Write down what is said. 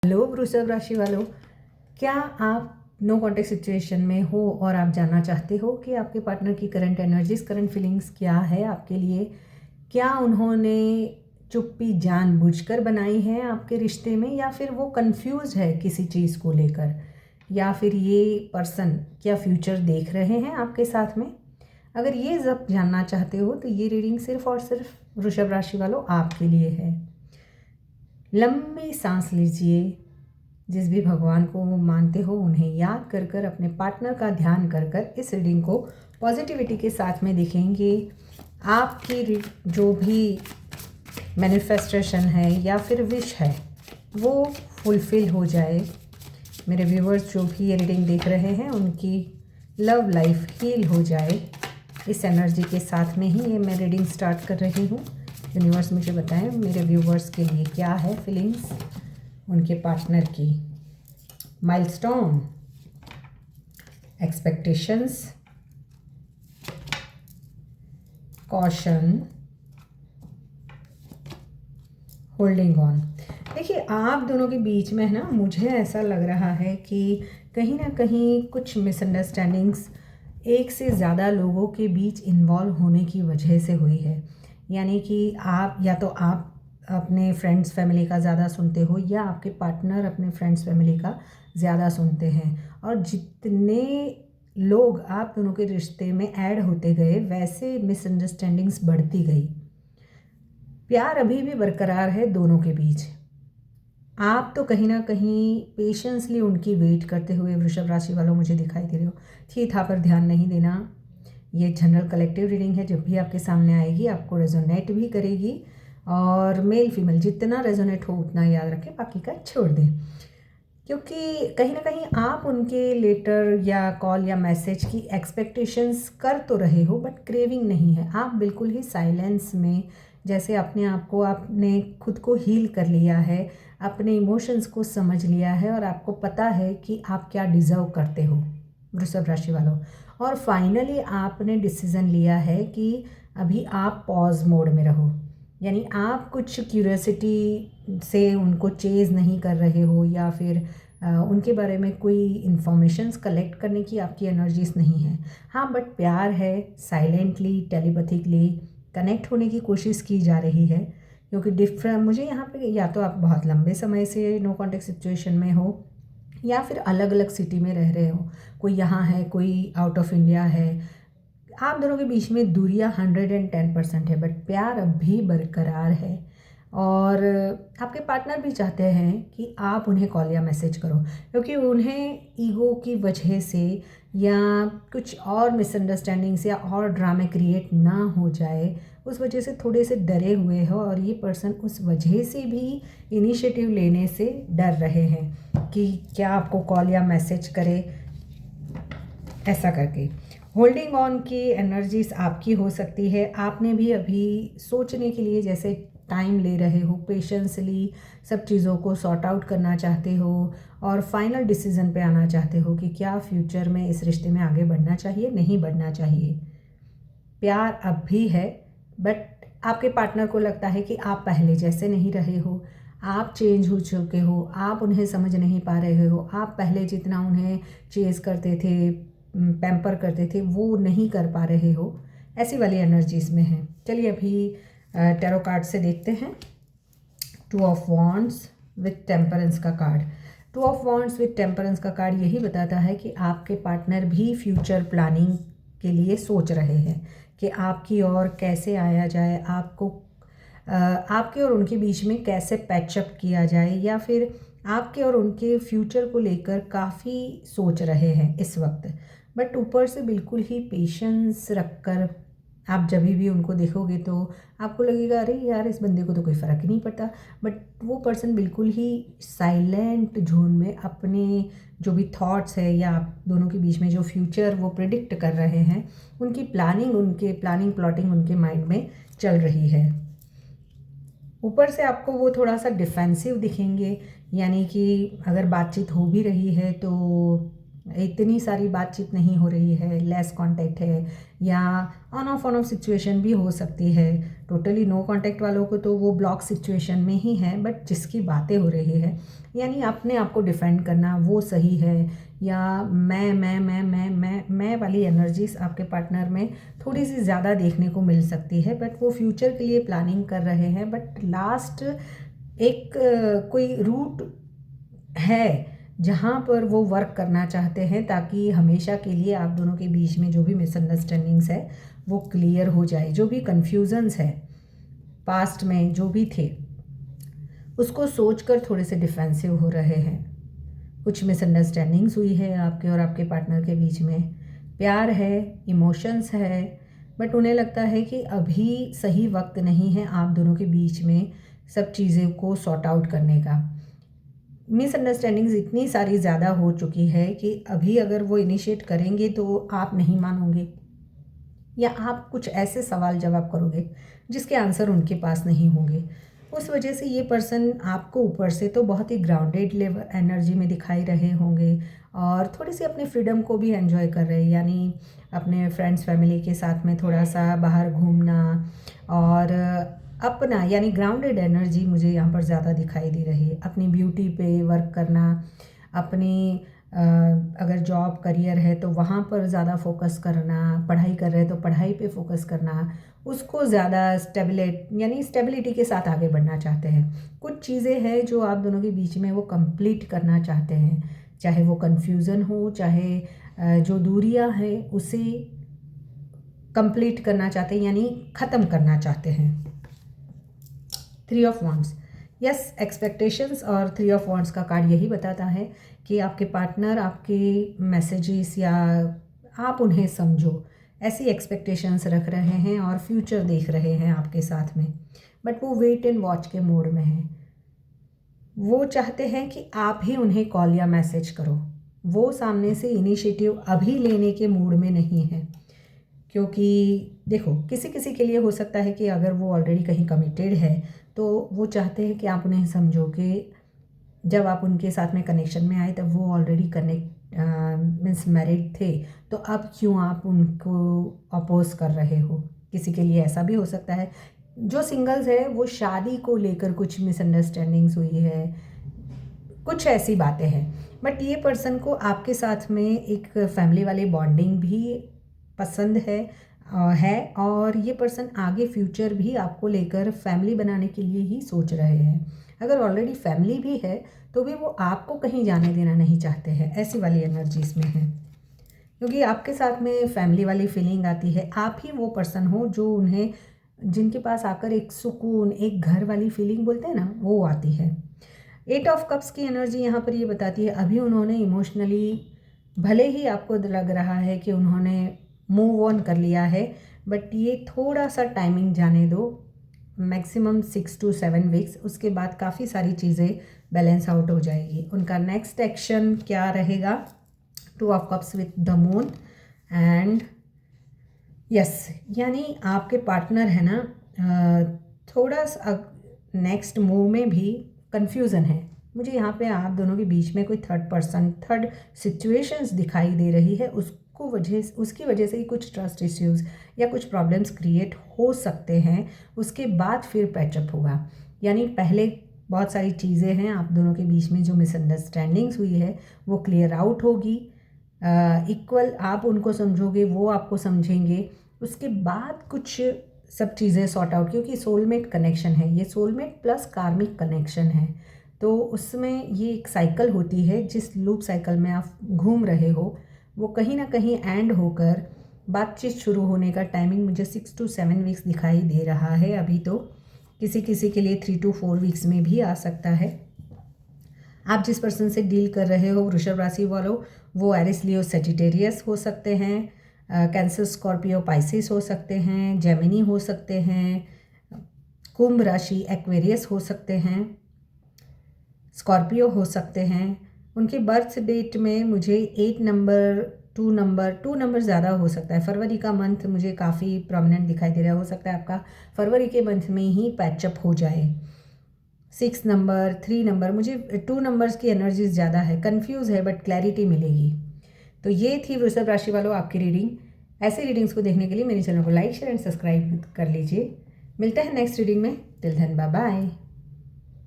Hello वृषभ राशि वालों, क्या आप नो कॉन्टेक्ट सिचुएशन में हो और आप जानना चाहते हो कि आपके पार्टनर की करंट एनर्जीज, करंट फीलिंग्स क्या है आपके लिए? क्या उन्होंने चुप्पी जानबूझकर बनाई है आपके रिश्ते में, या फिर वो कंफ्यूज है किसी चीज़ को लेकर, या फिर ये पर्सन क्या फ्यूचर देख रहे हैं आपके साथ में? अगर ये सब जानना चाहते हो तो ये रीडिंग सिर्फ और सिर्फ वृषभ राशि वालों आपके लिए है। लंबी सांस लीजिए। जिस भी भगवान को मानते हो उन्हें याद कर कर, अपने पार्टनर का ध्यान कर कर इस रीडिंग को पॉजिटिविटी के साथ में देखेंगे। आपकी जो भी मैनिफेस्टेशन है या फिर विश है वो फुलफिल हो जाए। मेरे व्यूवर्स जो भी ये रीडिंग देख रहे हैं उनकी लव लाइफ हील हो जाए। इस एनर्जी के साथ में ही ये मैं रीडिंग स्टार्ट कर रही हूँ। यूनिवर्स मुझे बताएं मेरे व्यूवर्स के लिए क्या है फीलिंग्स उनके पार्टनर की। Milestone, expectations, caution, holding on. देखिए, आप दोनों के बीच में है ना, मुझे ऐसा लग रहा है कि कहीं ना कहीं कुछ मिसअंडरस्टैंडिंग्स एक से ज़्यादा लोगों के बीच इन्वॉल्व होने की वजह से हुई है। यानी कि आप या तो आप अपने फ्रेंड्स फैमिली का ज़्यादा सुनते हो, या आपके पार्टनर अपने फ्रेंड्स फैमिली का ज़्यादा सुनते हैं। और जितने लोग आप दोनों के रिश्ते में ऐड होते गए वैसे मिसअंडरस्टैंडिंग्स बढ़ती गई। प्यार अभी भी बरकरार है दोनों के बीच। आप तो कहीं ना कहीं पेशेंसली उनकी वेट करते हुए वृषभ राशि वालों मुझे दिखाई दे रहे हो। थी था पर ध्यान नहीं देना। ये जनरल कलेक्टिव रीडिंग है, जब भी आपके सामने आएगी आपको रेजोनेट भी करेगी। और मेल फीमेल जितना रेजोनेट हो उतना याद रखें, बाकी का छोड़ दें। क्योंकि कहीं ना कहीं आप उनके लेटर या कॉल या मैसेज की एक्सपेक्टेशंस कर तो रहे हो, बट क्रेविंग नहीं है। आप बिल्कुल ही साइलेंस में, जैसे अपने आप को आपने खुद को हील कर लिया है, अपने इमोशंस को समझ लिया है, और आपको पता है कि आप क्या डिज़र्व करते हो वृषभ राशि वालों। और फाइनली आपने डिसीज़न लिया है कि अभी आप पॉज मोड में रहो। यानी आप कुछ क्यूरियोसिटी से उनको चेज़ नहीं कर रहे हो, या फिर उनके बारे में कोई इन्फॉर्मेशंस कलेक्ट करने की आपकी एनर्जीज नहीं है। हाँ, बट प्यार है, साइलेंटली टेलीपैथिकली कनेक्ट होने की कोशिश की जा रही है। क्योंकि डिफरेंट मुझे यहाँ पे, या तो आप बहुत लंबे समय से नो कॉन्टेक्ट सिचुएशन में हो, या फिर अलग अलग सिटी में रह रहे हो। कोई यहाँ है, कोई आउट ऑफ इंडिया है। आप दोनों के बीच में दूरियां 110% है, बट प्यार अब भी बरकरार है। और आपके पार्टनर भी चाहते हैं कि आप उन्हें कॉल या मैसेज करो, क्योंकि उन्हें ईगो की वजह से या कुछ और मिसअंडरस्टैंडिंग्स या और ड्रामे क्रिएट ना हो जाए, उस वजह से थोड़े से डरे हुए हो। और ये पर्सन उस वजह से भी इनिशिएटिव लेने से डर रहे हैं कि क्या आपको कॉल या मैसेज करे, ऐसा करके। होल्डिंग ऑन की एनर्जीज आपकी हो सकती है। आपने भी अभी सोचने के लिए जैसे टाइम ले रहे हो, पेशेंसली सब चीज़ों को सॉर्ट आउट करना चाहते हो, और फाइनल डिसीजन पे आना चाहते हो कि क्या फ्यूचर में इस रिश्ते में आगे बढ़ना चाहिए, नहीं बढ़ना चाहिए। प्यार अब भी है, बट आपके पार्टनर को लगता है कि आप पहले जैसे नहीं रहे हो, आप चेंज हो चुके हो, आप उन्हें समझ नहीं पा रहे हो। आप पहले जितना उन्हें चेज़ करते थे, पैम्पर करते थे, वो नहीं कर पा रहे हो। ऐसी वाली एनर्जीज़ में है। चलिए अभी टैरो कार्ड से देखते हैं। 2 ऑफ वॉन्ड्स विथ टेम्परेंस का card. 2 of wands with temperance का कार्ड यही बताता है कि आपके पार्टनर भी फ्यूचर प्लानिंग के लिए सोच रहे हैं कि आपकी और कैसे आया जाए, आपके और उनके बीच में कैसे पैचअप किया जाए, या फिर आपके और उनके फ्यूचर को लेकर काफ़ी सोच रहे हैं इस वक्त। बट ऊपर से बिल्कुल ही पेशेंस रखकर आप जब भी उनको देखोगे तो आपको लगेगा अरे यार, इस बंदे को तो कोई फ़र्क ही नहीं पड़ता। बट वो पर्सन बिल्कुल ही साइलेंट जोन में अपने जो भी थॉट्स है, या आप दोनों के बीच में जो फ्यूचर वो प्रिडिक्ट कर रहे हैं, उनकी प्लानिंग प्लॉटिंग उनके माइंड में चल रही है। ऊपर से आपको वो थोड़ा सा डिफेंसिव दिखेंगे, यानी कि अगर बातचीत हो भी रही है तो इतनी सारी बातचीत नहीं हो रही है, लेस कांटेक्ट है, या ऑन ऑफ सिचुएशन भी हो सकती है। टोटली नो कांटेक्ट वालों को तो वो ब्लॉक सिचुएशन में ही है, बट जिसकी बातें हो रही है यानी अपने आप को डिफेंड करना वो सही है, या मैं वाली एनर्जीज आपके पार्टनर में थोड़ी सी ज़्यादा देखने को मिल सकती है। बट वो फ्यूचर के लिए प्लानिंग कर रहे हैं, बट लास्ट एक कोई रूट है जहाँ पर वो वर्क करना चाहते हैं, ताकि हमेशा के लिए आप दोनों के बीच में जो भी मिसअंडरस्टैंडिंग्स है वो क्लियर हो जाए। जो भी कन्फ्यूजन्स है पास्ट में जो भी थे उसको सोचकर थोड़े से डिफेंसिव हो रहे हैं। कुछ मिसअंडरस्टैंडिंग्स हुई है आपके और आपके पार्टनर के बीच में, प्यार है, इमोशंस है, बट उन्हें लगता है कि अभी सही वक्त नहीं है आप दोनों के बीच में सब चीज़ों को सॉर्ट आउट करने का। मिसअंडरस्टैंडिंग्स इतनी सारी ज़्यादा हो चुकी है कि अभी अगर वो इनिशिएट करेंगे तो आप नहीं मानोगे, या आप कुछ ऐसे सवाल जवाब करोगे जिसके आंसर उनके पास नहीं होंगे। उस वजह से ये पर्सन आपको ऊपर से तो बहुत ही ग्राउंडेड लेवल एनर्जी में दिखाई रहे होंगे, और थोड़ी सी अपनी फ्रीडम को भी एंजॉय कर रहे हैं, यानी अपने फ्रेंड्स फैमिली के साथ में थोड़ा सा बाहर घूमना और अपना यानी ग्राउंडेड एनर्जी मुझे यहाँ पर ज़्यादा दिखाई दे रही है। अपनी ब्यूटी पे वर्क करना, अपनी अगर जॉब करियर है तो वहाँ पर ज़्यादा फोकस करना, पढ़ाई कर रहे हैं तो पढ़ाई पे फोकस करना, उसको ज़्यादा स्टेबिलिटी के साथ आगे बढ़ना चाहते हैं। कुछ चीज़ें हैं जो आप दोनों के बीच में वो कंप्लीट करना चाहते हैं, चाहे वो कन्फ्यूज़न हो, चाहे जो दूरियां हैं उसे कंप्लीट करना चाहते हैं, यानी ख़त्म करना चाहते हैं। 3 ऑफ वॉन्ड्स, यस, एक्सपेक्टेशंस और 3 ऑफ वॉन्ड्स का कार्ड यही बताता है कि आपके पार्टनर आपके मैसेजेस या आप उन्हें समझो ऐसी एक्सपेक्टेशंस रख रहे हैं और फ्यूचर देख रहे हैं आपके साथ में, बट वो वेट एंड वॉच के मोड में हैं। वो चाहते हैं कि आप ही उन्हें कॉल या मैसेज करो, वो सामने से इनिशिएटिव अभी लेने के मूड में नहीं है। क्योंकि देखो, किसी किसी के लिए हो सकता है कि अगर वो ऑलरेडी कहीं कमिटेड है तो वो चाहते हैं कि आप उन्हें समझो कि जब आप उनके साथ में कनेक्शन में आए तब वो ऑलरेडी मीन्स मैरिड थे, तो अब क्यों आप उनको अपोज कर रहे हो। किसी के लिए ऐसा भी हो सकता है। जो सिंगल्स है वो शादी को लेकर कुछ मिसअंडरस्टैंडिंग्स हुई है, कुछ ऐसी बातें हैं, बट ये पर्सन को आपके साथ में एक फैमिली वाली बॉन्डिंग भी पसंद है और ये पर्सन आगे फ्यूचर भी आपको लेकर फैमिली बनाने के लिए ही सोच रहे हैं। अगर ऑलरेडी फैमिली भी है तो भी वो आपको कहीं जाने देना नहीं चाहते हैं, ऐसी वाली एनर्जीज में है। क्योंकि आपके साथ में फैमिली वाली फीलिंग आती है, आप ही वो पर्सन हो जो उन्हें, जिनके पास आकर एक सुकून, एक घर वाली फीलिंग बोलते हैं ना, वो आती है। 8 ऑफ कप्स की एनर्जी यहाँ पर ये बताती है अभी उन्होंने इमोशनली, भले ही आपको लग रहा है कि उन्होंने मूव ऑन कर लिया है, बट ये थोड़ा सा टाइमिंग जाने दो, मैक्सिमम 6 to 7 वीक्स, उसके बाद काफ़ी सारी चीज़ें बैलेंस आउट हो जाएगी। उनका नेक्स्ट एक्शन क्या रहेगा? 2 of cups with the moon and yes, यानी आपके पार्टनर है ना, थोड़ा सा नेक्स्ट मूव में भी कंफ्यूजन है। मुझे यहाँ पे आप दोनों के बीच में कोई थर्ड सिचुएशंस दिखाई दे रही है, उसकी वजह से ही कुछ ट्रस्ट इश्यूज़ या कुछ प्रॉब्लम्स क्रिएट हो सकते हैं। उसके बाद फिर पैचअप होगा, यानी पहले बहुत सारी चीज़ें हैं आप दोनों के बीच में, जो मिसअंडरस्टैंडिंग्स हुई है वो क्लियर आउट होगी। इक्वल आप उनको समझोगे, वो आपको समझेंगे, उसके बाद कुछ सब चीज़ें सॉर्ट आउट, क्योंकि सोलमेट कनेक्शन है ये, सोलमेट प्लस कार्मिक कनेक्शन है, तो उसमें ये एक साइकिल होती है। जिस लूप साइकिल में आप घूम रहे हो वो कहीं ना कहीं एंड होकर बातचीत शुरू होने का टाइमिंग मुझे 6 to 7 वीक्स दिखाई दे रहा है। अभी तो किसी किसी के लिए 3 to 4 वीक्स में भी आ सकता है। आप जिस पर्सन से डील कर रहे हो वृषभ राशि वालों, वो एरिस, लियो, सेजिटेरियस हो सकते हैं, कैंसर, स्कॉर्पियो, पाइसिस हो सकते हैं, जेमिनी हो सकते हैं, कुंभ राशि एक्वेरियस हो सकते हैं, स्कॉर्पियो हो सकते हैं। उनके बर्थ डेट में मुझे 8 नंबर, 2 नंबर ज़्यादा हो सकता है। फरवरी का मंथ मुझे काफ़ी प्रोमिनेंट दिखाई दे रहा है, हो सकता है आपका फरवरी के मंथ में ही पैचअप हो जाए। 6 नंबर, 3 नंबर, मुझे 2 नंबर्स की एनर्जीज ज़्यादा है। कंफ्यूज है बट क्लैरिटी मिलेगी। तो ये थी वृषभ राशि वालों आपकी रीडिंग। ऐसे रीडिंग्स को देखने के लिए मेरे चैनल को लाइक शेयर एंड सब्सक्राइब कर लीजिए। मिलता है नेक्स्ट रीडिंग में। Till then bye bye.